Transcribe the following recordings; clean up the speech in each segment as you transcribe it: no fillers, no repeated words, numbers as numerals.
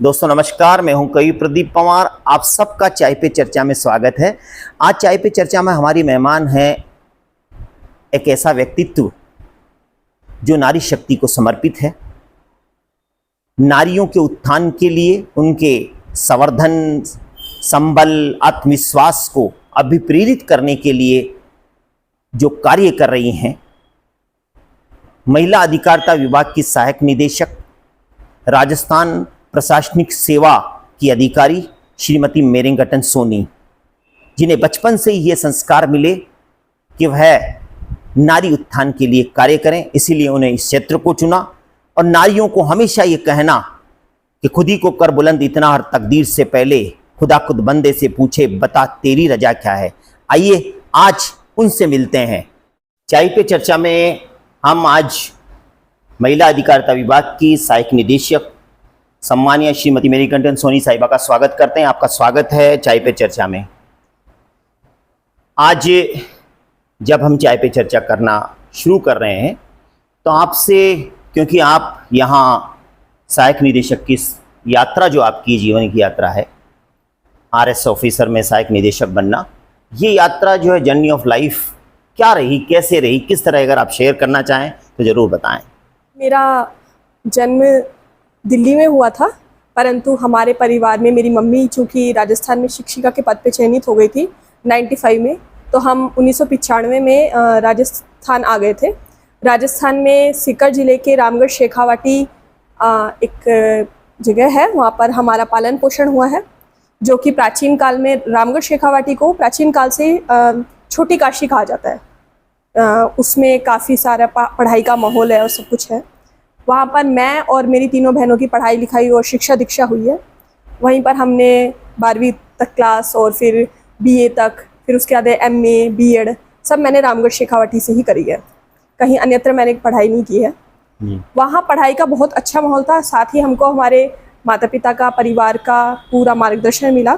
दोस्तों नमस्कार, मैं हूं कवि प्रदीप पवार। आप सबका चाय पे चर्चा में स्वागत है। आज चाय पे चर्चा में हमारी मेहमान है एक ऐसा व्यक्तित्व जो नारी शक्ति को समर्पित है, नारियों के उत्थान के लिए, उनके संवर्धन, संबल, आत्मविश्वास को अभिप्रेरित करने के लिए जो कार्य कर रही हैं। महिला अधिकारिता विभाग की सहायक निदेशक, राजस्थान प्रशासनिक सेवा की अधिकारी श्रीमती मेरेंगटन सोनी, जिन्हें बचपन से ही ये संस्कार मिले कि वह नारी उत्थान के लिए कार्य करें, इसीलिए उन्हें इस क्षेत्र को चुना। और नारियों को हमेशा ये कहना कि खुद ही को कर बुलंद इतना हर तकदीर से पहले, खुदा खुद बंदे से पूछे बता तेरी रजा क्या है। आइए आज उनसे मिलते हैं। चाय पे चर्चा में हम आज महिला अधिकारिता विभाग की सहायक निदेशक सम्मानीय श्रीमती मेरेंगटन सोनी साहिबा का स्वागत करते हैं। आपका स्वागत है चाय पे चर्चा में। आज जब हम चाय पे चर्चा करना शुरू कर रहे हैं तो आपसे, क्योंकि आप यहाँ सहायक निदेशक की यात्रा, जो आपकी जीवन की यात्रा है, आरएस ऑफिसर में सहायक निदेशक बनना, ये यात्रा जो है जर्नी ऑफ लाइफ क्या रही, कैसे रही, किस तरह, अगर आप शेयर करना चाहें तो ज़रूर बताएं। मेरा जन्म दिल्ली में हुआ था, परंतु हमारे परिवार में मेरी मम्मी चूँकि राजस्थान में शिक्षिका के पद पे चयनित हो गई थी 95 में, तो हम 1995 में राजस्थान आ गए थे। राजस्थान में सीकर जिले के रामगढ़ शेखावाटी एक जगह है, वहाँ पर हमारा पालन पोषण हुआ है, जो कि प्राचीन काल में रामगढ़ शेखावाटी को प्राचीन काल से छोटी काशी कहा जाता है। उसमें काफ़ी सारा पढ़ाई का माहौल है और सब कुछ है। वहाँ पर मैं और मेरी तीनों बहनों की पढ़ाई लिखाई और शिक्षा दीक्षा हुई है। वहीं पर हमने 12वीं तक क्लास और फिर बीए तक, फिर उसके बाद एमए, बीएड सब मैंने रामगढ़ शेखावाटी से ही करी है। कहीं अन्यत्र मैंने पढ़ाई नहीं की है। वहाँ पढ़ाई का बहुत अच्छा माहौल था, साथ ही हमको हमारे माता पिता का, परिवार का पूरा मार्गदर्शन मिला।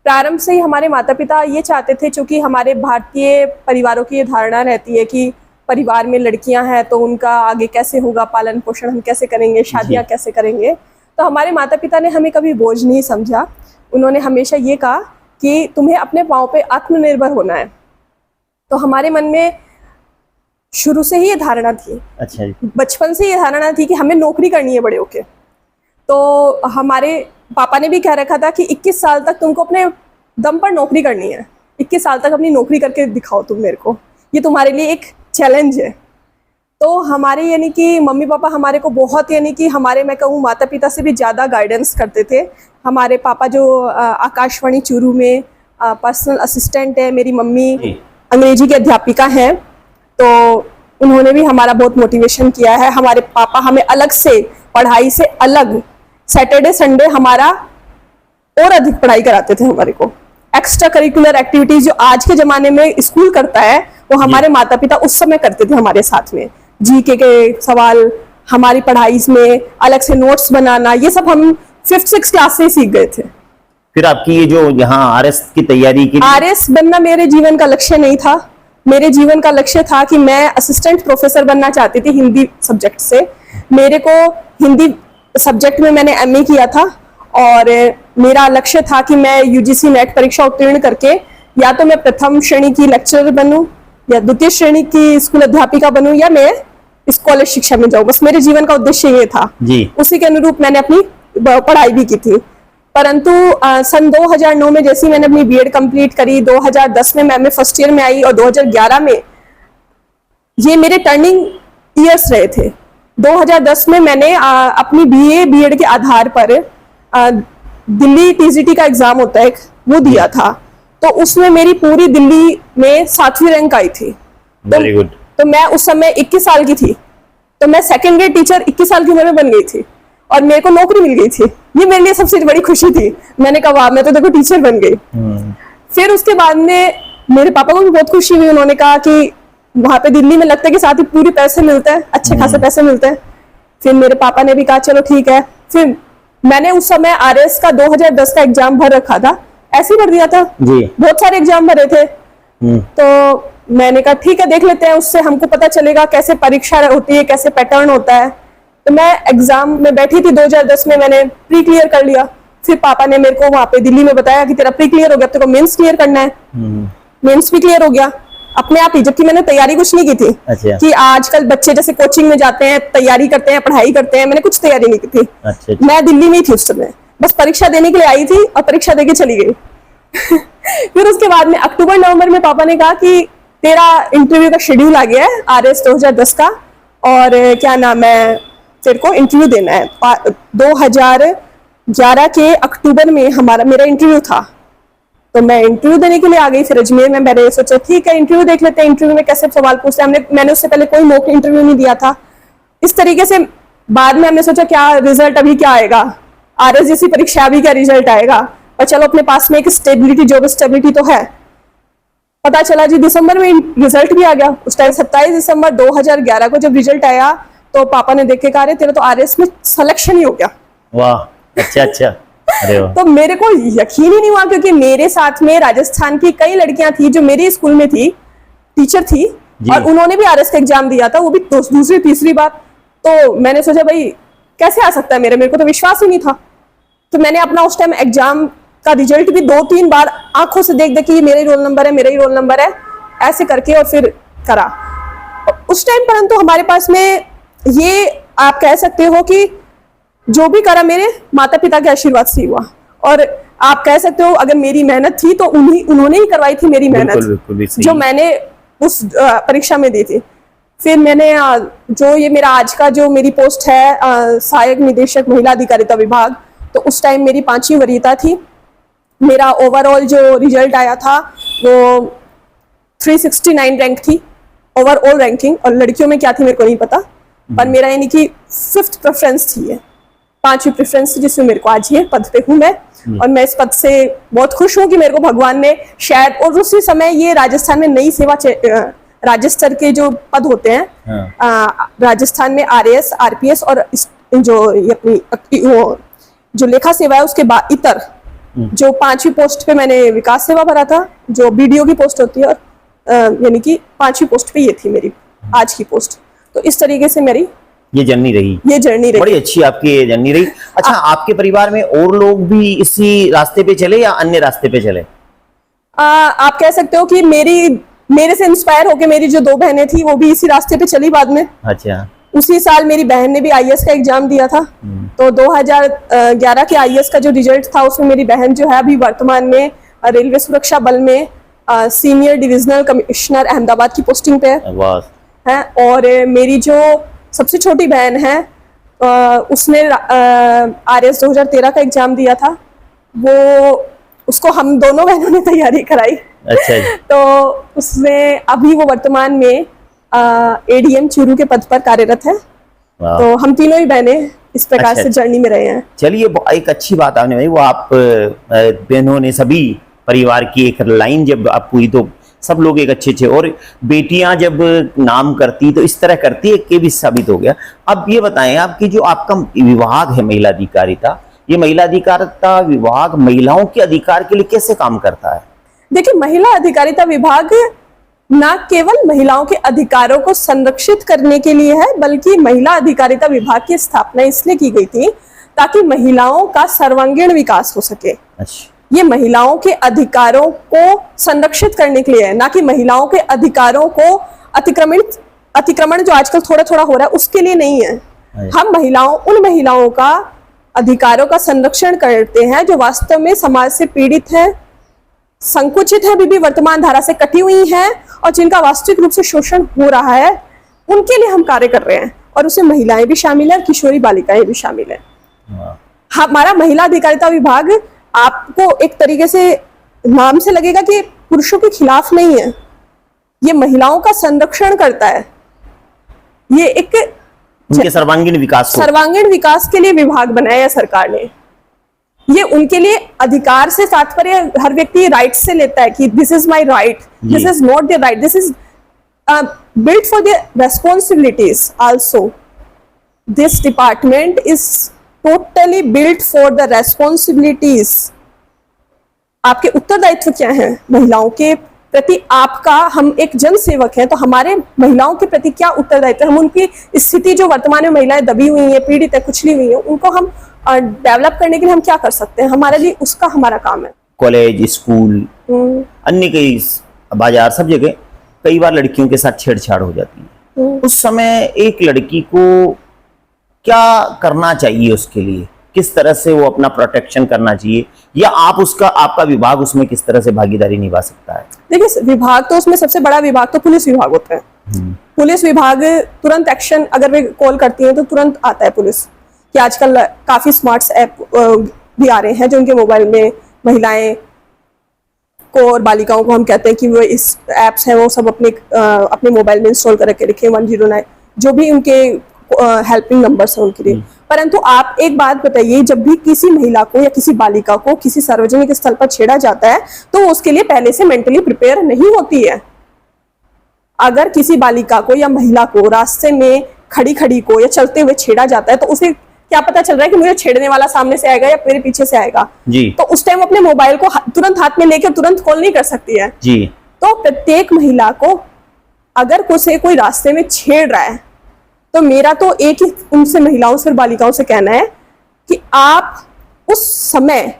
प्रारंभ से ही हमारे माता पिता ये चाहते थे, चूँकि हमारे भारतीय परिवारों की ये धारणा रहती है कि परिवार में लड़कियां हैं तो उनका आगे कैसे होगा, पालन पोषण हम कैसे करेंगे, शादियां कैसे करेंगे। तो हमारे माता पिता ने हमें कभी बोझ नहीं समझा। उन्होंने हमेशा ये कहा कि तुम्हें अपने पाँव पे आत्मनिर्भर होना है। तो हमारे मन में शुरू से ही ये धारणा थी, अच्छा जी, बचपन से ये धारणा थी कि हमें नौकरी करनी है बड़े होके। तो हमारे पापा ने भी कह रखा था कि 21 साल तक तुमको अपने दम पर नौकरी करनी है, 21 साल तक अपनी नौकरी करके दिखाओ तुम मेरे को, ये तुम्हारे लिए एक चैलेंज है। तो हमारे यानी कि मम्मी पापा हमारे को बहुत, यानी कि हमारे, मैं कहूँ माता पिता से भी ज़्यादा गाइडेंस करते थे। हमारे पापा जो आकाशवाणी चूरू में पर्सनल असिस्टेंट है, मेरी मम्मी अंग्रेजी की अध्यापिका हैं, तो उन्होंने भी हमारा बहुत मोटिवेशन किया है। हमारे पापा हमें अलग से, पढ़ाई से अलग, सैटरडे संडे हमारा और अधिक पढ़ाई कराते थे। हमारे को एक्स्ट्रा करिकुलर एक्टिविटीज जो आज के ज़माने में स्कूल करता है, वो हमारे माता पिता उस समय करते थे हमारे साथ में। जीके के सवाल, हमारी पढ़ाई में अलग से नोट्स बनाना, ये सब हम 5th-6th क्लास से ही सीख गए थे। फिर आपकी ये जो यहाँ आरएस की तैयारी की, आरएस बनना मेरे जीवन का लक्ष्य नहीं था। मेरे जीवन का लक्ष्य था कि मैं असिस्टेंट प्रोफेसर बनना चाहती थी हिंदी सब्जेक्ट से। मेरे को हिंदी सब्जेक्ट में मैंने एमए किया था और मेरा लक्ष्य था कि मैं यूजीसी नेट परीक्षा उत्तीर्ण करके या तो मैं प्रथम श्रेणी की लेक्चरर बनूं, या द्वितीय श्रेणी की स्कूल अध्यापिका बनूं, या मैं इस कॉलेज शिक्षा में जाऊं। बस मेरे जीवन का उद्देश्य ये था जी। उसी के अनुरूप मैंने अपनी पढ़ाई भी की थी। परंतु सन 2009 में जैसे मैंने अपनी बीएड कंप्लीट करी, 2010 में मैं फर्स्ट ईयर में आई और 2011 में, ये मेरे टर्निंग ईयर्स रहे थे। 2010 में मैंने अपनी बीए बीएड के आधार पर दिल्ली टीजीटी का एग्जाम होता है, वो दिया था। तो उसमें मेरी पूरी दिल्ली में 7वीं रैंक आई थी। Very good. तो मैं उस समय 21 साल की थी, तो मैं सेकंड ग्रेड टीचर 21 साल की उम्र में बन गई थी और मेरे को नौकरी मिल गई थी। ये मेरे लिए सबसे बड़ी खुशी थी। मैंने कहा वाह, मैं तो देखो टीचर बन गई। फिर उसके बाद में मेरे पापा को भी बहुत खुशी हुई। उन्होंने कहा कि वहां पे दिल्ली में लगता है कि साथ ही पूरे पैसे मिलते हैं, अच्छे खासे पैसे मिलते हैं। फिर मेरे पापा ने भी कहा चलो ठीक है। फिर मैंने उस समय आरएस का 2010 का एग्जाम भर रखा था, ऐसे ही भर दिया था जी। बहुत सारे एग्जाम भरे थे। तो मैंने कहा ठीक है देख लेते हैं, उससे हमको पता चलेगा कैसे परीक्षा होती है, कैसे पैटर्न होता है। तो मैं एग्जाम में बैठी थी 2010 में, मैंने प्री क्लियर कर लिया। फिर पापा ने मेरे को वहां पे दिल्ली में बताया कि तेरा प्री क्लियर हो गया, तेरे को मेंस क्लियर करना है। मेंस भी क्लियर हो गया अपने आप ही, जबकि मैंने तैयारी कुछ नहीं की थी। अच्छा। कि आजकल बच्चे जैसे कोचिंग में जाते हैं, तैयारी करते हैं, पढ़ाई करते हैं, मैंने कुछ तैयारी नहीं की थी। अच्छा। मैं दिल्ली में ही थी उस समय, बस परीक्षा देने के लिए आई थी और परीक्षा देके चली गई। फिर उसके बाद में अक्टूबर नवंबर में पापा ने कहा कि तेरा इंटरव्यू का शेड्यूल आ गया है RS 2010 का, और क्या नाम है, तेरे को इंटरव्यू देना है। 2011 के अक्टूबर में मेरा इंटरव्यू था, तो मैं इंटरव्यू देने के लिए आ गई। फिर अजमेर में मैंने सोचा ठीक है इंटरव्यू देख लेते हैं, इंटरव्यू में कैसे सवाल पूछते हैं। मैंने उससे पहले कोई मॉक इंटरव्यू नहीं दिया था। इस तरीके से बाद में हमने सोचा क्या रिजल्ट अभी क्या आएगा, RS जैसी परीक्षा अभी क्या रिजल्ट आएगा, और चलो अपने पास में एक स्टेबिलिटी, जॉब स्टेबिलिटी तो है। पता चला जी दिसंबर में रिजल्ट भी आ गया। उस टाइम 27 दिसंबर 2011 को जब रिजल्ट आया तो पापा ने देख के कहा तेरा तो RS में सिलेक्शन ही हो गया। वाह, अच्छा अच्छा। अरे वाह। तो मेरे को यकीन ही नहीं हुआ, क्योंकि मेरे साथ में राजस्थान की कई लड़कियां थी जो मेरे स्कूल में थी, टीचर थी, और उन्होंने भी RS का एग्जाम दिया था, वो भी दूसरी तीसरी बार। तो मैंने सोचा भाई कैसे आ सकता है, मेरे को तो विश्वास ही नहीं था। तो मैंने अपना उस टाइम एग्जाम का रिजल्ट भी 2-3 बार आंखों से देख कि ये मेरा ही रोल नंबर है, मेरा ही रोल नंबर है, ऐसे करके और फिर करा उस टाइम। परंतु हमारे पास में ये आप कह सकते हो कि जो भी करा मेरे माता पिता के आशीर्वाद से हुआ, और आप कह सकते हो अगर मेरी मेहनत थी तो उन्होंने ही करवाई थी मेरी मेहनत, जो मैंने उस परीक्षा में दी थी। फिर मैंने जो ये मेरा आज का जो मेरी पोस्ट है सहायक निदेशक महिला अधिकारिता विभाग, तो उस टाइम मेरी 5वीं वरीयता थी। मेरा ओवरऑल जो रिजल्ट आया था वो 369 रैंक थी ओवरऑल रैंकिंग, और लड़कियों में क्या थी मेरे को नहीं पता, पर मेरा यानी कि 5th प्रेफरेंस थी, ये 5वीं प्रेफरेंस थी, जिसमें मेरे को आज ये पद पे हूँ मैं। और मैं इस पद से बहुत खुश हूँ कि मेरे को भगवान ने शायद, और उसी समय ये राजस्थान में नई सेवा राज्य स्तर के जो पद होते हैं राजस्थान में RAS RPS और जो ये अपनी जो लेखा सेवा है उसके बाद इतर जो 5वीं पोस्ट पे मैंने विकास सेवा भरा था, जो BDO की पोस्ट होती है, और यानी कि 5वीं पोस्ट पे ये थी मेरी आज की पोस्ट। तो इस तरीके से मेरी ये जर्नी रही, बड़ी अच्छी आपकी ये जर्नी रही। अच्छा, आपके परिवार में और लोग भी इसी रास्ते पे चले या अन्य रास्ते पे चले? आप कह सकते हो कि मेरे से इंस्पायर होके मेरी जो 2 बहनें थी वो भी इसी रास्ते पे चली बाद में। अच्छा। उसी साल मेरी बहन ने भी IAS का एग्जाम दिया था, तो 2011 के IAS का जो रिजल्ट था उसमें मेरी बहन जो है अभी वर्तमान में रेलवे सुरक्षा बल में सीनियर डिविजनल कमिश्नर अहमदाबाद की पोस्टिंग पे है। और मेरी जो सबसे छोटी बहन है उसने RS 2013 का एग्जाम दिया था, वो उसको हम दोनों बहनों ने तैयारी कराई। अच्छा। तो उसने अभी वो वर्तमान में ADM चूरू के पद पर कार्यरत है। तो हम तीनों ही बहनें इस प्रकार से जर्नी में रहे हैं। चलिए, एक अच्छी बात आपने भाई, वो आप बहनों ने सभी परिवार की एक लाइन जब आप हुई तो सब लोग एक अच्छे और बेटियां जब नाम करती तो इस तरह करती है कि भी साबित हो गया। अब ये बताएं, आपकी जो आपका विभाग है महिला अधिकारिता, ये महिला अधिकारिता विभाग महिलाओं के अधिकार के लिए कैसे काम करता है? देखिए, महिला अधिकारिता विभाग न केवल महिलाओं के अधिकारों को संरक्षित करने के लिए है, बल्कि महिला अधिकारिता विभाग की स्थापना इसलिए की गई थी ताकि महिलाओं का सर्वांगीण विकास हो सके। अच्छा। ये महिलाओं के अधिकारों को संरक्षित करने के लिए है, ना कि महिलाओं के अधिकारों को अतिक्रमण जो आजकल थोड़ा थोड़ा हो रहा है उसके लिए नहीं है। हम उन महिलाओं का अधिकारों का संरक्षण करते हैं जो वास्तव में समाज से पीड़ित है, संकुचित है, अभी भी वर्तमान धारा से कटी हुई हैं, और जिनका वास्तविक रूप से शोषण हो रहा है, उनके लिए हम कार्य कर रहे हैं। और उसमें महिलाएं भी शामिल है, किशोरी बालिकाएं भी शामिल है। हमारा महिला अधिकारिता विभाग आपको एक तरीके से नाम से लगेगा कि पुरुषों के खिलाफ नहीं है, ये महिलाओं का संरक्षण करता है। ये एक उनके सर्वांगीण विकास के लिए विभाग बनाया है सरकार ने। ये उनके लिए अधिकार से तात्पर्य हर व्यक्ति राइट से लेता है कि this is my right, this is not the right, this is built for the responsibilities also. This department is totally built for the responsibilities. आपके उत्तरदायित्व क्या हैं महिलाओं के प्रति आपका, हम एक जन सेवक हैं, तो हमारे महिलाओं के प्रति क्या उत्तरदायित्व है। हम उनकी स्थिति, जो वर्तमान में महिलाएं दबी हुई हैं, पीड़ित है, कुचली हुई हैं, उनको हम डेवलप करने के लिए हम क्या कर सकते हैं, हमारे लिए उसका हमारा काम है। कॉलेज, स्कूल, अन्य कई बाजार, सब जगह कई बार लड़कियों के साथ छेड़छाड़ हो जाती है। उस समय एक लड़की को क्या करना चाहिए, उसके लिए किस तरह से वो अपना प्रोटेक्शन करना चाहिए, या आपका विभाग उसमें किस तरह से भागीदारी निभा सकता है? देखिए, विभाग तो उसमें सबसे बड़ा विभाग तो पुलिस विभाग होता है। पुलिस विभाग तुरंत एक्शन, अगर वे कॉल करती है तो तुरंत आता है पुलिस। कि आजकल काफी स्मार्ट ऐप भी आ रहे हैं जो उनके मोबाइल में महिलाएं को और बालिकाओं को हम कहते हैं कि वो इस ऐप्स हैं वो सब अपने मोबाइल में इंस्टॉल करके रखें, 109 जो भी उनके हेल्पिंग नंबर्स हैं उनके लिए। परंतु आप एक बात बताइए, जब भी किसी महिला को या किसी बालिका को किसी सार्वजनिक स्थल पर छेड़ा जाता है तो उसके लिए पहले से मेंटली प्रिपेयर नहीं होती है। अगर किसी बालिका को या महिला को रास्ते में खड़ी को या चलते हुए छेड़ा जाता है तो उसे क्या पता चल रहा है कि मुझे छेड़ने वाला सामने से आएगा या मेरे पीछे से आएगा जी। तो उस टाइम अपने मोबाइल को तुरंत हाथ में लेकर तुरंत कॉल नहीं कर सकती है जी। तो प्रत्येक महिला को अगर कोई रास्ते में छेड़ रहा है तो मेरा तो एक ही उनसे महिलाओं से और बालिकाओं से कहना है कि आप उस समय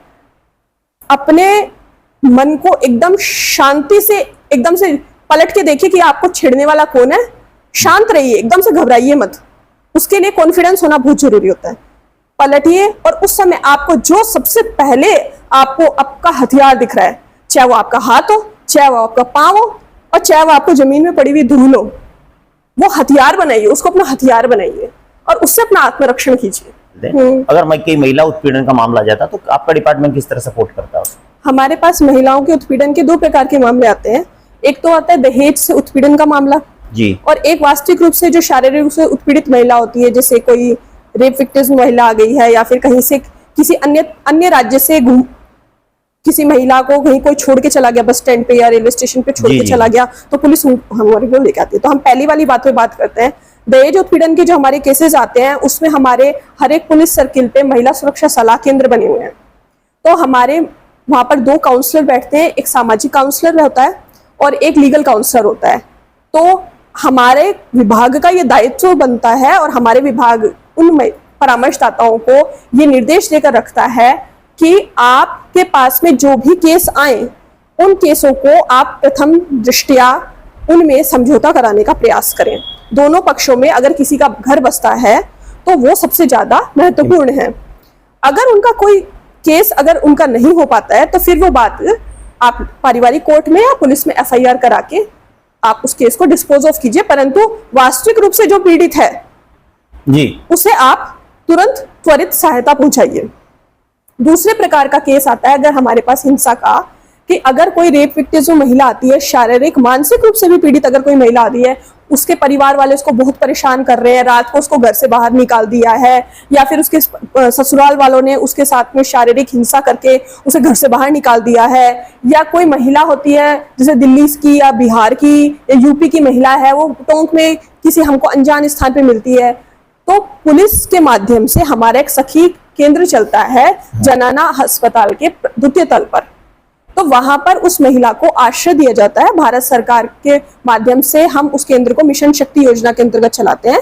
अपने मन को एकदम शांति से एकदम से पलट के देखिए कि आपको छेड़ने वाला कौन है। शांत रहिए, एकदम से घबराइए मत। उसके लिए कॉन्फिडेंस होना बहुत जरूरी होता है। पलटिए और उस समय आपको जो सबसे पहले आपको आपका हथियार दिख रहा है, चाहे वो आपका हाथ हो, चाहे वो आपका पांव हो और चाहे वो आपको जमीन में पड़ी हुई धूल हो, वो हथियार बनाइए, उसको अपना हथियार बनाइए और उससे अपना आत्मरक्षण कीजिए। अगर कोई महिला उत्पीड़न का मामला आ जाता तो आपका डिपार्टमेंट किस तरह सपोर्ट करता है? हमारे पास महिलाओं के उत्पीड़न के 2 प्रकार के मामले आते हैं। एक तो आता है दहेज से उत्पीड़न का मामला जी, और एक वास्तविक रूप से जो शारीरिक रूप से उत्पीड़ित महिला होती है, जैसे कोई रेप विक्टिम महिला आ गई है या फिर कहीं से किसी अन्य राज्य से किसी महिला को कहीं कोई छोड़ के चला गया, बस स्टैंड पे या रेलवे स्टेशन पे छोड़ के चला गया तो पुलिस हमारे को लेके आती है। तो हम पहली वाली बात पे बात करते हैं। दहेज उत्पीड़न के जो हमारे केसेस आते हैं उसमें हमारे हर एक पुलिस सर्किल पे महिला सुरक्षा सलाह केंद्र बने हुए हैं। तो हमारे वहां पर 2 काउंसलर बैठते हैं, एक सामाजिक काउंसलर होता है और एक लीगल काउंसलर होता है। तो हमारे विभाग का ये दायित्व बनता है और हमारे विभाग उन परामर्शदाताओं को ये निर्देश देकर रखता है कि आपके पास में जो भी केस आए उन केसों को आप प्रथम दृष्टया उनमें समझौता कराने का प्रयास करें। दोनों पक्षों में अगर किसी का घर बसता है तो वो सबसे ज्यादा महत्वपूर्ण है। अगर उनका कोई केस अगर उनका नहीं हो पाता है तो फिर वो बात आप पारिवारिक कोर्ट में या पुलिस में FIR करा के आप उस केस को डिस्पोज ऑफ कीजिए, परंतु वास्तविक रूप से जो पीड़ित है जी उसे आप तुरंत त्वरित सहायता पहुंचाइए। दूसरे प्रकार का केस आता है अगर हमारे पास हिंसा का, कि अगर कोई रेप विक्टिम महिला आती है, शारीरिक मानसिक रूप से भी पीड़ित अगर कोई महिला आती है, उसके परिवार वाले उसको बहुत परेशान कर रहे हैं, रात को उसको घर से बाहर निकाल दिया है या फिर उसके ससुराल वालों ने उसके साथ में शारीरिक हिंसा करके उसे घर से बाहर निकाल दिया है, या कोई महिला होती है जैसे दिल्ली की या बिहार की या यूपी की महिला है, वो टोंक में किसी हमको अनजान स्थान पे मिलती है, तो पुलिस के माध्यम से हमारा एक सखी केंद्र चलता है जनाना अस्पताल के 2य तल पर। तो वहां पर उस महिला को आश्रय दिया जाता है। भारत सरकार के माध्यम से हम उस केंद्र को मिशन शक्ति योजना के अंतर्गत चलाते हैं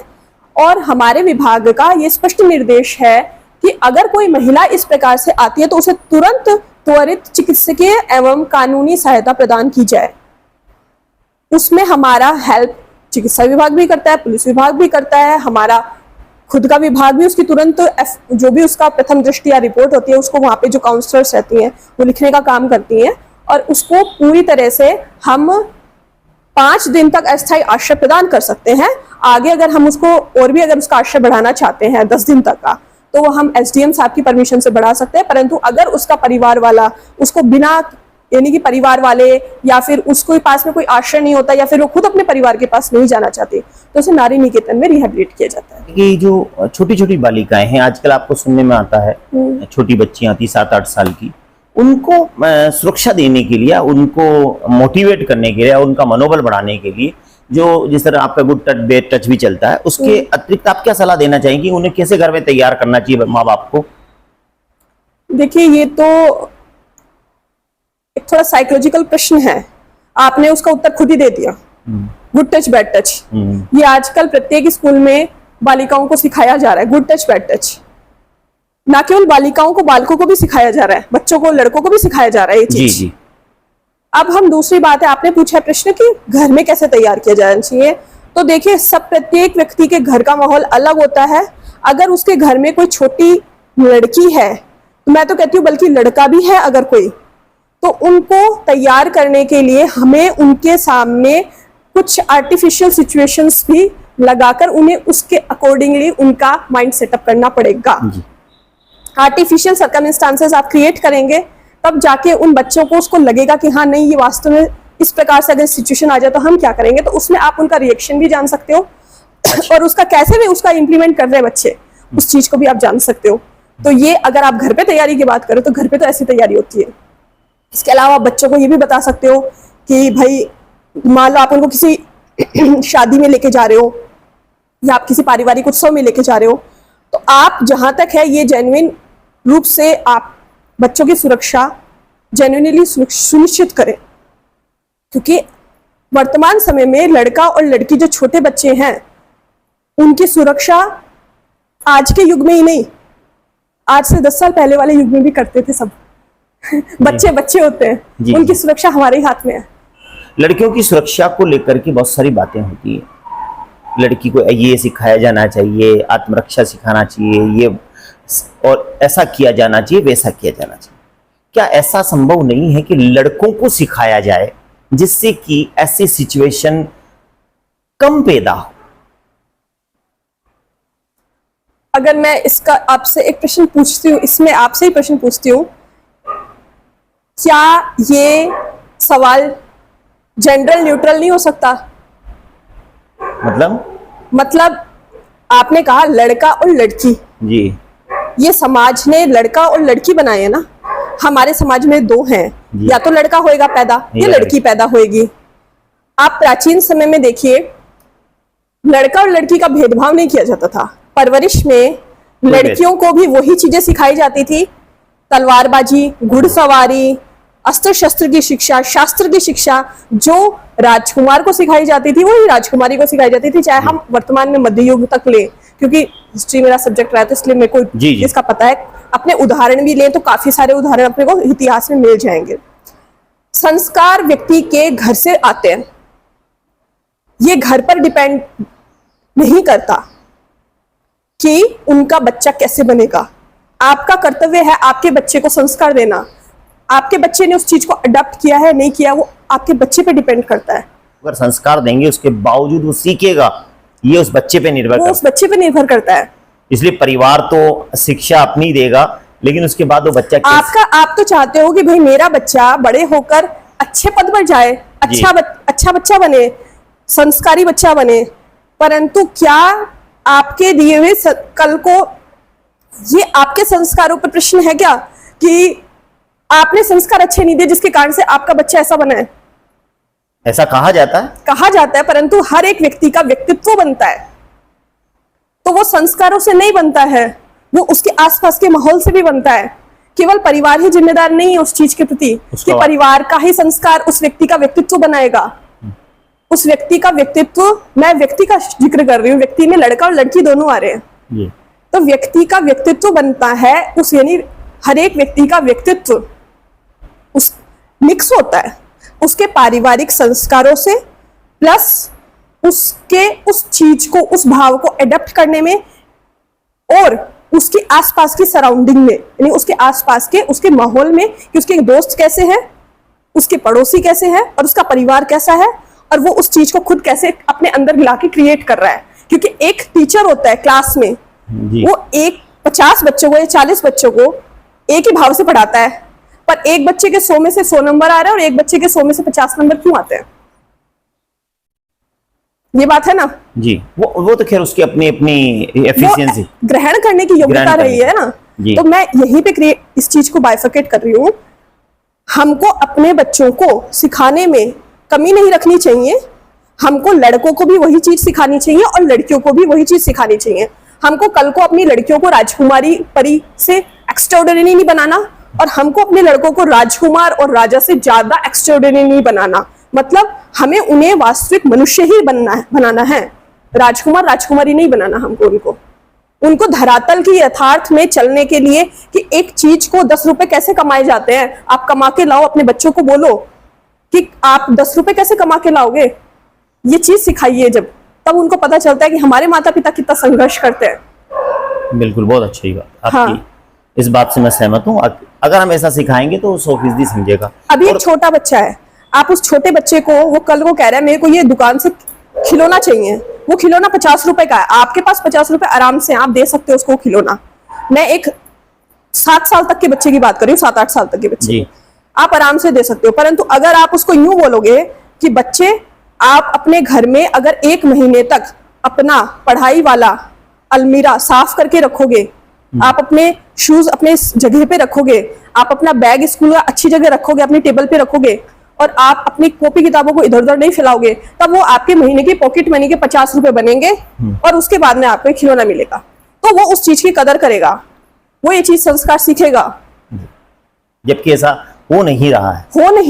और हमारे विभाग का ये स्पष्ट निर्देश है कि अगर कोई महिला इस प्रकार से आती है तो उसे तुरंत त्वरित चिकित्सकीय एवं कानूनी सहायता प्रदान की जाए। उसमें हमारा हेल्प चिकित्सा विभाग भी करता है, पुलिस विभाग भी करता है, हमारा खुद का विभाग भी उसकी तुरंत जो भी उसका प्रथम दृष्टया रिपोर्ट होती है उसको वहाँ पे जो काउंसलर्स रहती हैं वो लिखने का काम करती हैं और उसको पूरी तरह से हम 5 दिन तक अस्थायी आश्रय प्रदान कर सकते हैं। आगे अगर हम उसको और भी अगर उसका आश्रय बढ़ाना चाहते हैं 10 दिन तक का, तो वो हम SDM साहब की परमिशन से बढ़ा सकते हैं। परंतु अगर उसका परिवार वाला उसको बिना यानी कि परिवार वाले या फिर उसको पास में कोई आश्रय नहीं होता या फिर वो खुद अपने परिवार के पास नहीं जाना चाहती तो उसे नारी निकेतन में रिहेबिलिट किया जाता है। ये जो छोटी छोटी बालिकाएं हैं आजकल आपको सुनने में आता है, छोटी बच्चियां आती 7-8 साल की, उनको सुरक्षा देने के लिए, उनको मोटिवेट करने के लिए, उनका मनोबल बढ़ाने के लिए जो जिस तरह आपका गुड टच बेड टच भी चलता है, उसके अतिरिक्त आप क्या सलाह देना चाहेंगे? उन्हें कैसे घर में तैयार करना चाहिए माँ बाप को? देखिए, ये तो एक थोड़ा साइकोलॉजिकल प्रश्न है। आपने उसका उत्तर खुद ही दे दिया, गुड टच बैड टच। ये आजकल प्रत्येक स्कूल में बालिकाओं को सिखाया जा रहा है, गुड टच बैड टच। ना केवल बालिकाओं को, बालकों को भी सिखाया जा रहा है, बच्चों को, लड़कों को भी सिखाया जा रहा है ये चीज। जी। अब हम दूसरी बात है, आपने पूछा है प्रश्न कि घर में कैसे तैयार किया जाना चाहिए। तो देखिए, सब प्रत्येक व्यक्ति के घर का माहौल अलग होता है। अगर उसके घर में कोई छोटी लड़की है, तो मैं तो कहती हूँ बल्कि लड़का भी है अगर कोई, तो उनको तैयार करने के लिए हमें उनके सामने कुछ आर्टिफिशियल सिचुएशंस भी लगाकर उन्हें उसके अकॉर्डिंगली उनका माइंड सेटअप करना पड़ेगा। आर्टिफिशियल सर्कमस्टांसेस आप क्रिएट करेंगे, तब जाके उन बच्चों को उसको लगेगा कि हाँ नहीं, ये वास्तव में इस प्रकार से अगर सिचुएशन आ जाए तो हम क्या करेंगे। तो उसमें आप उनका रिएक्शन भी जान सकते हो और उसका कैसे भी उसका इम्प्लीमेंट कर रहे हैं बच्चे, उस चीज को भी आप जान सकते हो। तो ये अगर आप घर पे तैयारी की बात करो तो घर पे तो ऐसी तैयारी होती है। इसके अलावा आप बच्चों को ये भी बता सकते हो कि भाई मान लो आप उनको किसी शादी में लेके जा रहे हो या आप किसी पारिवारिक उत्सव में लेके जा रहे हो, तो आप जहां तक है ये जेन्युइन रूप से आप बच्चों की सुरक्षा जेन्युइनली सुनिश्चित करें, क्योंकि वर्तमान समय में लड़का और लड़की जो छोटे बच्चे हैं उनकी सुरक्षा आज के युग में ही नहीं, आज से 10 साल पहले वाले युग में भी करते थे सब। बच्चे बच्चे होते हैं, उनकी सुरक्षा हमारे ही हाथ में है। लड़कियों की सुरक्षा को लेकर के बहुत सारी बातें होती है। लड़की को ये सिखाया जाना चाहिए, आत्मरक्षा सिखाना चाहिए, ये और ऐसा किया जाना चाहिए, वैसा किया जाना चाहिए। क्या ऐसा संभव नहीं है कि लड़कों को सिखाया जाए जिससे कि ऐसी सिचुएशन कम पैदा हो? अगर मैं इसका आपसे एक प्रश्न पूछती हूँ, इसमें आपसे ही प्रश्न पूछती हूँ, क्या ये सवाल जेंडर न्यूट्रल नहीं हो सकता? मतलब आपने कहा लड़का और लड़की, जी, ये समाज ने लड़का और लड़की बनाए है ना। हमारे समाज में दो हैं, या तो लड़का होएगा पैदा या लड़की पैदा होएगी। आप प्राचीन समय में देखिए, लड़का और लड़की का भेदभाव नहीं किया जाता था। परवरिश में लड़कियों को भी वही चीजें सिखाई जाती थी, तलवारबाजी, घुड़सवारी, अस्त्र शस्त्र की शिक्षा, शास्त्र की शिक्षा जो राजकुमार को सिखाई जाती थी वही राजकुमारी को सिखाई जाती थी। चाहे हम वर्तमान में मध्य युग तक लें, क्योंकि हिस्ट्री मेरा सब्जेक्ट रहा है तो इसलिए मेरे को इसका पता है। अपने उदाहरण भी लें तो काफी सारे उदाहरण अपने को इतिहास में मिल जाएंगे। संस्कार व्यक्ति के घर से आते हैं, ये घर पर डिपेंड नहीं करता कि उनका बच्चा कैसे बनेगा। आपका कर्तव्य है आपके बच्चे को संस्कार देना। आपके बच्चे ने उस चीज को अडॉप्ट किया है नहीं किया, वो आपके बच्चे पे डिपेंड करता है। अगर संस्कार देंगे उसके बावजूद वो सीखेगा, ये उस बच्चे पे निर्भर करता है। उस बच्चे पे निर्भर करता है। इसलिए परिवार तो शिक्षा अपनी देगा, लेकिन उसके बाद वो बच्चा आप तो चाहते हो कि भाई मेरा बच्चा बड़े होकर अच्छे पद पर जाए, अच्छा बच्चा बने, संस्कारी बच्चा बने, परंतु क्या आपके दिए हुए कल को ये आपके संस्कारों पर प्रश्न है क्या कि आपने संस्कार अच्छे नहीं दिए जिसके कारण से आपका बच्चा ऐसा बना है? ऐसा कहा जाता है, परंतु हर एक व्यक्ति का व्यक्तित्व बनता है, तो वो संस्कारों से नहीं बनता है, वो उसके आसपास के माहौल से भी बनता है। केवल परिवार ही जिम्मेदार नहीं है उस चीज के प्रति कि परिवार का ही संस्कार उस व्यक्ति का व्यक्तित्व बनाएगा। उस व्यक्ति का व्यक्तित्व, मैं व्यक्ति का जिक्र कर रही हूँ, व्यक्ति में लड़का और लड़की दोनों आ रहे हैं, तो व्यक्ति का व्यक्तित्व बनता है उस, यानी हर एक व्यक्ति का व्यक्तित्व उस मिक्स होता है उसके पारिवारिक संस्कारों से, प्लस उसके उस चीज को, उस भाव को एडप्ट करने में और उसके आसपास की सराउंडिंग में, यानी उसके आसपास के उसके माहौल में कि उसके दोस्त कैसे हैं, उसके पड़ोसी कैसे हैं और उसका परिवार कैसा है, और वो उस चीज को खुद कैसे अपने अंदर मिला के क्रिएट कर रहा है। क्योंकि एक टीचर होता है क्लास में, वो 50 बच्चों को या 40 बच्चों को एक ही भाव से पढ़ाता है, पर एक बच्चे के 100 में से 100 नंबर आ रहे हैं और एक बच्चे के 100 में से 50 नंबर क्यों आते हैं? ये बात है ना जी। वो तो खैर उसकी अपनी एफिशिएंसी, ग्रहण करने की योग्यता रही है ना। तो मैं यहीं पे इस चीज को बाइफरकेट कर रही हूँ। हमको अपने बच्चों को सिखाने में कमी नहीं रखनी चाहिए। हमको लड़कों को भी वही चीज सिखानी चाहिए और लड़कियों को भी वही चीज सिखानी चाहिए। हमको कल को अपनी लड़कियों को राजकुमारी परी से एक्स्ट्राऑर्डिनरी नहीं बनाना, और हमको अपने लड़कों को राजकुमार और राजा से ज्यादा एक्स्ट्राऑर्डिनरी नहीं बनाना। मतलब हमें उन्हें वास्तविक मनुष्य ही बनाना है, राजकुमार राजकुमारी नहीं बनाना हमको। उनको धरातल की यथार्थ में चलने के लिए कि एक चीज को 10 रुपए कैसे कमाए जाते हैं, आप कमा के लाओ, अपने बच्चों को बोलो कि आप 10 रुपए कैसे कमा के लाओगे, ये चीज सिखाइए। जब तब उनको पता चलता है कि हमारे माता पिता कितना संघर्ष करते हैं। बिल्कुल, बहुत अच्छी बात आपकी। हाँ। इस बात से मैं सहमत हूँ। अगर हम ऐसा सिखाएंगे तो 100% समझेगा। अभी एक छोटा बच्चा है, आप उस छोटे बच्चे को, वो कल वो कह रहा है मेरे को ये दुकान से खिलौना चाहिए, वो खिलौना 50 रुपए का है, आपके पास 50 रुपए आराम से आप दे सकते हो उसको खिलौना। मैं एक 7 साल तक के बच्चे की बात कर रही हूँ, 7-8 साल तक के बच्चे, आप आराम से दे सकते हो। परंतु अगर आप उसको यूं बोलोगे कि बच्चे आप अपने घर में अगर 1 महीने तक अपना पढ़ाई वाला अलमीरा साफ करके रखोगे, आप अपने शूज अपने जगह पे रखोगे, आप अपना बैग स्कूल का अच्छी जगह रखोगे, अपनी टेबल पे रखोगे, और आप अपनी कॉपी किताबों को इधर उधर नहीं फैलाओगे, तब वो आपके महीने की पॉकेट मनी के 50 रुपए बनेंगे और उसके बाद में आपको खिलौना मिलेगा। तो वो उस चीज की कदर करेगा, वो ये चीज संस्कार सीखेगा। जबकि ऐसा हो नहीं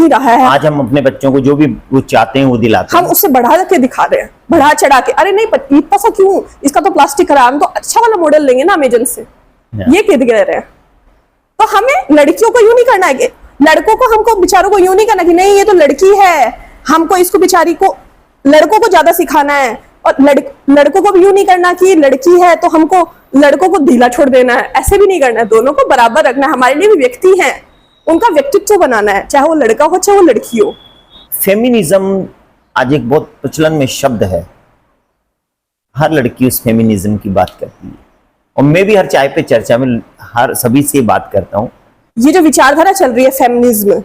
रहा है। आज हम अपने बच्चों को जो भी वो चाहते हैं वो दिलाते हैं। हम उससे बढ़ा के दिखा रहे हैं, बढ़ा चढ़ा के। अरे नहीं, इतना सा क्यों, इसका तो प्लास्टिक खराब, हम तो अच्छा वाला मॉडल लेंगे ना अमेजन से, ये कह रहे हैं। तो हमें लड़कियों को यूं नहीं करना है, लड़कों को हमको बेचारों को यूं नहीं करना कि नहीं ये तो लड़की है, हमको इसको बेचारी को, लड़कों को ज्यादा सिखाना है। और लड़कों को भी यूं नहीं करना कि लड़की है तो हमको लड़कों को ढीला छोड़ देना है, ऐसे भी नहीं करना है। दोनों को बराबर रखना है। हमारे लिए भी व्यक्ति हैं, उनका व्यक्तित्व बनाना है, चाहे वो लड़का हो चाहे वो लड़की हो। फेमिनिज्म आज एक बहुत प्रचलन में शब्द है। हर लड़की उस फेमिनिज्म की बात करती है, और मैं भी हर चाय पे चर्चा में हर सभी से बात करता हूँ। ये जो विचारधारा चल रही है फेमिनिज्म,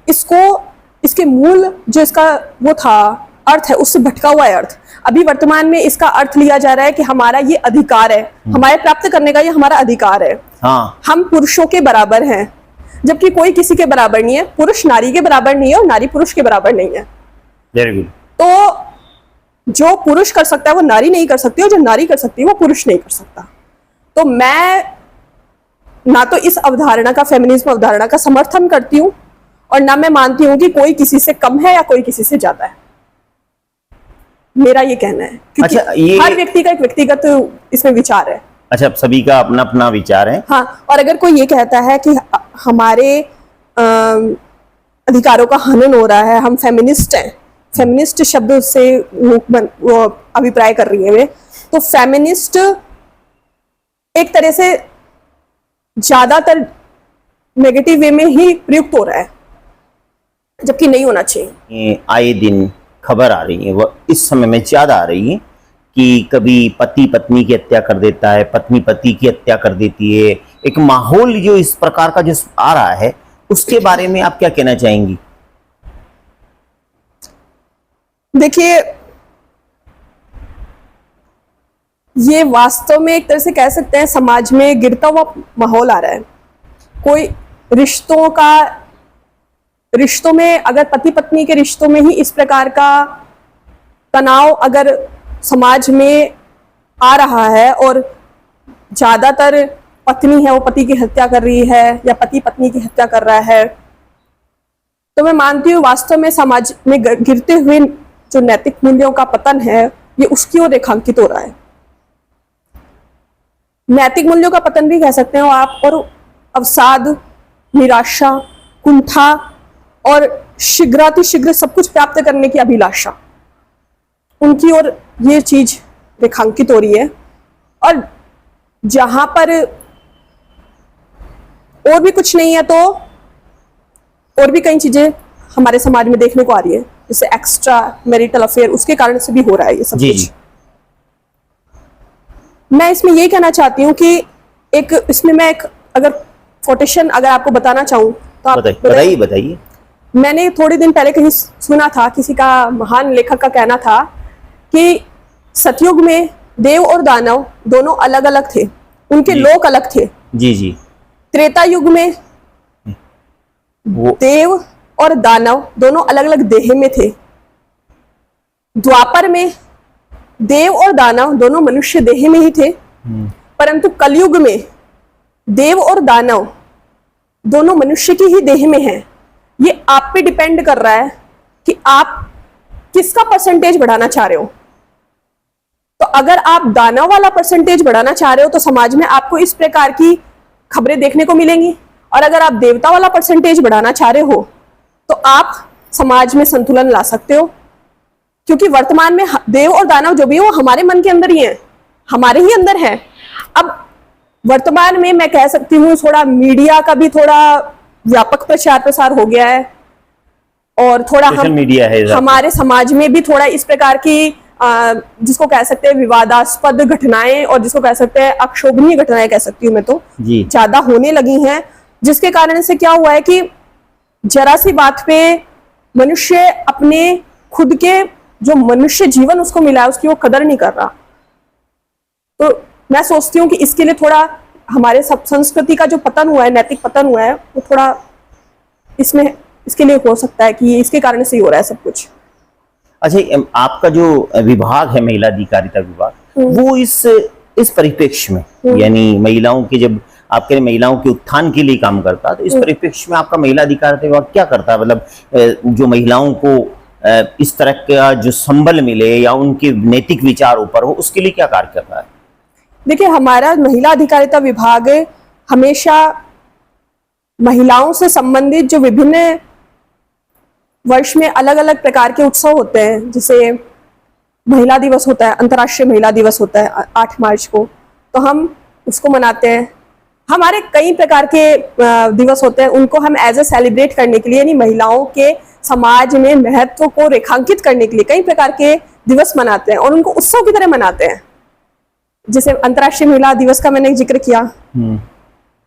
इसको, इसके मूल जो इसका वो था अर्थ है, उससे भटका हुआ है अर्थ। अभी वर्तमान में इसका अर्थ लिया जा रहा है कि हमारा ये अधिकार है, हमारे प्राप्त करने का ये हमारा अधिकार है। हाँ। हम पुरुषों के बराबर हैं, जबकि कोई किसी के बराबर नहीं है। पुरुष नारी के बराबर नहीं है और नारी पुरुष के बराबर नहीं है। Very good. तो जो पुरुष कर सकता है वो नारी नहीं कर सकती, और जो नारी कर सकती है वो पुरुष नहीं कर सकता। तो मैं ना तो इस अवधारणा का, फेमिनिज्म अवधारणा का समर्थन करती हूँ, और ना मैं मानती हूँ कि कोई किसी से कम है या कोई किसी से ज्यादा है। मेरा ये कहना है, क्योंकि हर व्यक्ति का एक व्यक्तिगत इसमें विचार है। अच्छा, सभी का अपना अपना विचार है। हाँ, और अगर कोई ये कहता है कि हमारे अधिकारों का हनन हो रहा है, हम फेमिनिस्ट हैं, फेमिनिस्ट शब्द से वो अभिप्राय कर रही है वे, तो फेमिनिस्ट एक तरह से ज्यादातर नेगेटिव वे में ही प्रयुक्त हो रहा है, जबकि नहीं होना चाहिए। आए दिन खबर आ रही है, वह इस समय में ज्यादा आ रही है कि कभी पति पत्नी की हत्या कर देता है, पत्नी पति की हत्या कर देती है। एक माहौल जो इस प्रकार का जो आ रहा है, उसके बारे में आप क्या कहना चाहेंगी? देखिए, ये वास्तव में एक तरह से कह सकते हैं समाज में गिरता हुआ माहौल आ रहा है। कोई रिश्तों में अगर पति पत्नी के रिश्तों में ही इस प्रकार का तनाव अगर समाज में आ रहा है, और ज्यादातर पत्नी है वो पति की हत्या कर रही है या पति पत्नी की हत्या कर रहा है, तो मैं मानती हूँ वास्तव में समाज में गिरते हुए जो नैतिक मूल्यों का पतन है, ये उसकी ओर रेखांकित हो रहा है। नैतिक मूल्यों का पतन भी कह सकते हो आप, और अवसाद, निराशा, कुंठा और शीघ्रातिशीघ्र सब कुछ प्राप्त करने की अभिलाषा, उनकी ओर ये चीज रेखांकित हो रही है। और जहां पर और भी कुछ नहीं है, तो और भी कई चीजें हमारे समाज में देखने को आ रही है, जैसे एक्स्ट्रा मैरिटल अफेयर, उसके कारण से भी हो रहा है ये सब कुछ। मैं इसमें ये कहना चाहती हूँ कि इसमें मैं एक अगर कोटेशन अगर आपको बताना चाहूँ तो आप बताइए। मैंने थोड़े दिन पहले कहीं सुना था, किसी का महान लेखक का कहना था कि सतयुग में देव और दानव दोनों अलग अलग थे, उनके लोक अलग थे। जी। त्रेता युग में देव और दानव दोनों अलग अलग देह में थे। द्वापर में देव और दानव दोनों मनुष्य देह में ही थे, परंतु कलयुग में देव और दानव दोनों मनुष्य की ही देह में हैं। ये आप पे डिपेंड कर रहा है कि आप किसका परसेंटेज बढ़ाना चाह रहे हो। तो अगर आप दानव वाला परसेंटेज बढ़ाना चाह रहे हो तो समाज में आपको इस प्रकार की खबरें देखने को मिलेंगी, और अगर आप देवता वाला परसेंटेज बढ़ाना चाह रहे हो तो आप समाज में संतुलन ला सकते हो। क्योंकि वर्तमान में देव और दानव जो भी है वो हमारे मन के अंदर ही है, हमारे ही अंदर है। अब वर्तमान में मैं कह सकती हूँ थोड़ा मीडिया का भी थोड़ा व्यापक प्रचार प्रसार हो गया है, और थोड़ा सोशल मीडिया है हमारे समाज में भी थोड़ा इस प्रकार की जिसको कह सकते हैं विवादास्पद घटनाएं, और जिसको कह सकते हैं अक्षोभनीय घटनाएं कह सकती हूँ मैं तो, ज्यादा होने लगी हैं। जिसके कारण से क्या हुआ है कि जरा सी बात पे मनुष्य अपने खुद के जो मनुष्य जीवन उसको मिला है उसकी वो कदर नहीं कर रहा। तो मैं सोचती हूँ कि इसके लिए थोड़ा हमारे सब संस्कृति का जो पतन हुआ है, नैतिक पतन हुआ है, वो थोड़ा इसमें इसके लिए हो सकता है कि इसके कारण से ही हो रहा है सब कुछ। अच्छा, आपका जो विभाग है महिला अधिकारिता विभाग, वो इस परिप्रेक्ष्य में यानी महिलाओं के, जब आप कह रहे महिलाओं के उत्थान के लिए काम करता है, तो इस परिप्रेक्ष्य में आपका महिला अधिकारिता विभाग क्या करता है? मतलब जो महिलाओं को इस तरह का जो संबल मिले या उनके नैतिक विचार ऊपर हो, उसके लिए क्या कार्य कर रहा है? देखिए, हमारा महिला अधिकारिता विभाग हमेशा महिलाओं से संबंधित जो विभिन्न वर्ष में अलग अलग प्रकार के उत्सव होते हैं, जैसे महिला दिवस होता है, अंतर्राष्ट्रीय महिला दिवस होता है 8 मार्च को, तो हम उसको मनाते हैं। हमारे कई प्रकार के दिवस होते हैं, उनको हम एज ए सेलिब्रेट करने के लिए, यानी महिलाओं के समाज में महत्व को रेखांकित करने के लिए कई प्रकार के दिवस मनाते हैं और उनको उत्सव की तरह मनाते हैं। जैसे अंतर्राष्ट्रीय महिला दिवस का मैंने जिक्र किया,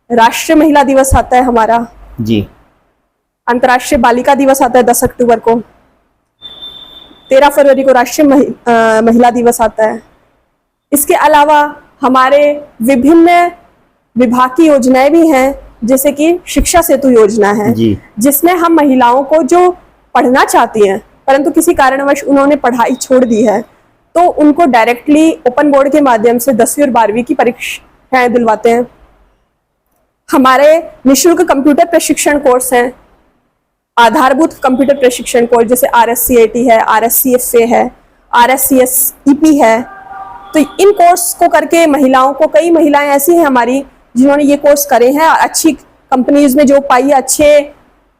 राष्ट्रीय महिला दिवस आता है हमारा जी, अंतर्राष्ट्रीय बालिका दिवस आता है 10 अक्टूबर को, 13 फरवरी को राष्ट्रीय महिला दिवस आता है। इसके अलावा हमारे विभिन्न विभाग की योजनाएं भी हैं, जैसे कि शिक्षा सेतु योजना है, जिसमें हम महिलाओं को जो पढ़ना चाहती हैं परंतु किसी कारणवश उन्होंने पढ़ाई छोड़ दी है, तो उनको डायरेक्टली ओपन बोर्ड के माध्यम से 10वीं और 12वीं की परीक्षाएं दिलवाते हैं। हमारे निःशुल्क कंप्यूटर प्रशिक्षण कोर्स हैं, आधारभूत कंप्यूटर प्रशिक्षण कोर्स, जैसे RSCAT है, RSCFA है, RSCSEP है। तो इन कोर्स को करके महिलाओं को, कई महिलाएं ऐसी हैं हमारी जिन्होंने ये कोर्स करे हैं, अच्छी कंपनीज में जॉब पाई है, अच्छे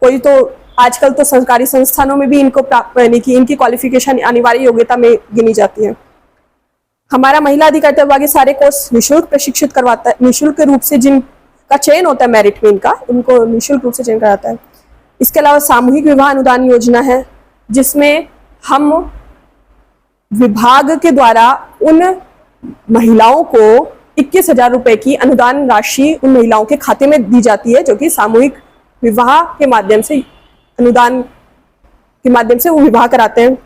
कोई तो आजकल तो सरकारी संस्थानों में भी इनको प्राप्त करने की, इनकी क्वालिफिकेशन अनिवार्य योग्यता में गिनी जाती है। हमारा महिला अधिकारिता विभाग सारे कोर्स निःशुल्क प्रशिक्षित करवाता है, निःशुल्क रूप से जिनका चयन होता है मेरिट में इनका, उनको निःशुल्क रूप से चयन कराता है। इसके अलावा सामूहिक विवाह अनुदान योजना है, जिसमें हम विभाग के द्वारा उन महिलाओं को 21,000 रुपए की अनुदान राशि उन महिलाओं के खाते में दी जाती है, जो कि सामूहिक विवाह के माध्यम से, अनुदान के माध्यम से वो विवाह कराते हैं।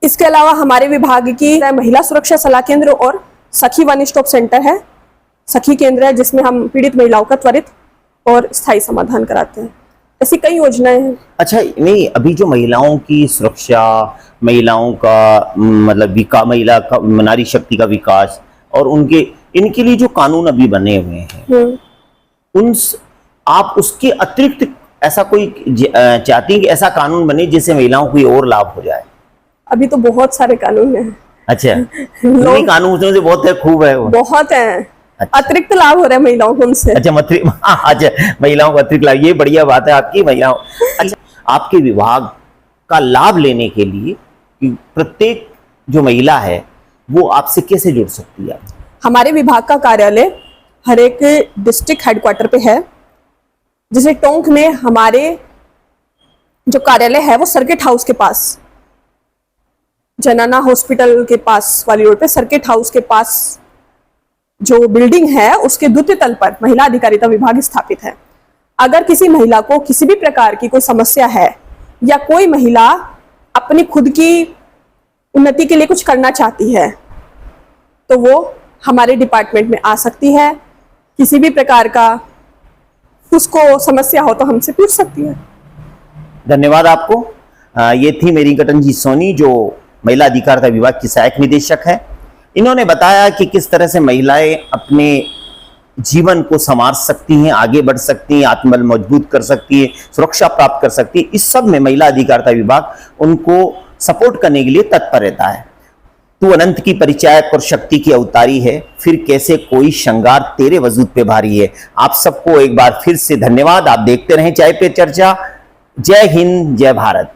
इसके अलावा हमारे विभाग की महिला सुरक्षा सलाह केंद्र और सखी वन स्टॉप सेंटर है, सखी केंद्र है, जिसमें हम पीड़ित महिलाओं का त्वरित और स्थायी समाधान कराते हैं। ऐसी कई योजनाएं हैं। अच्छा, नहीं, अभी जो महिलाओं की सुरक्षा, महिलाओं का मतलब महिला का, नारी शक्ति का विकास और इनके लिए जो कानून अभी बने हुए हैं, आप उसके अतिरिक्त ऐसा कोई चाहती हैं कि ऐसा कानून बने जिससे महिलाओं को और लाभ हो जाए? अभी तो बहुत सारे कानून हैं। अच्छा, कानून उसमें से बहुत है, खूब है वो, बहुत है। अच्छा। अतिरिक्त लाभ हो रहा है महिलाओं को उनसे। अच्छा, अच्छा, महिलाओं को अतिरिक्त लाभ, ये बढ़िया बात है आपकी महिलाओं। अच्छा, आपके विभाग का लाभ लेने के लिए प्रत्येक जो महिला है वो आपसे कैसे जुड़ सकती है? हमारे विभाग का कार्यालय हर एक डिस्ट्रिक्ट हेडक्वार्टर पे है। जैसे टोंक में हमारे जो कार्यालय है वो सर्किट हाउस के पास, जनाना हॉस्पिटल के पास वाली रोड पे सर्किट हाउस के पास जो बिल्डिंग है उसके द्वितीय तल पर महिला अधिकारिता विभाग स्थापित है। अगर किसी महिला को किसी भी प्रकार की कोई समस्या है या कोई महिला अपनी खुद की उन्नति के लिए कुछ करना चाहती है, तो वो हमारे डिपार्टमेंट में आ सकती है। किसी भी प्रकार का उसको समस्या हो तो हमसे पूछ सकती है। धन्यवाद आपको। ये थी मेरी कटन सोनी, जो महिला अधिकारिता विभाग की सहायक निदेशक है। इन्होंने बताया कि किस तरह से महिलाएं अपने जीवन को संवार सकती हैं, आगे बढ़ सकती हैं, आत्मबल मजबूत कर सकती है, सुरक्षा प्राप्त कर सकती है। इस सब में महिला अधिकारिता विभाग उनको सपोर्ट करने के लिए तत्पर रहता है। तू अनंत की परिचायक और शक्ति की अवतारी है, फिर कैसे कोई श्रृंगार तेरे वजूद पे भारी है। आप सबको एक बार फिर से धन्यवाद। आप देखते रहें चाय पे चर्चा। जय हिंद, जय भारत।